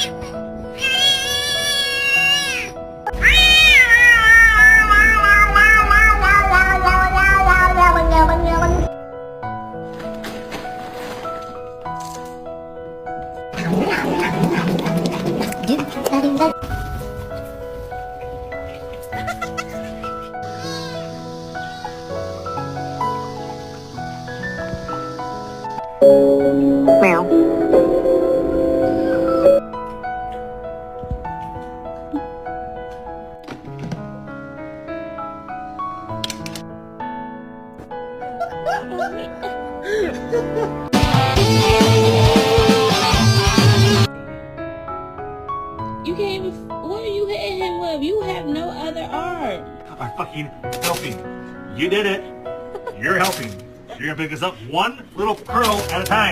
Meow. You can't even. What are you hitting him with? You have no other arm. I'm fucking helping. You did it. You're helping. You're gonna pick us up one little curl at a time.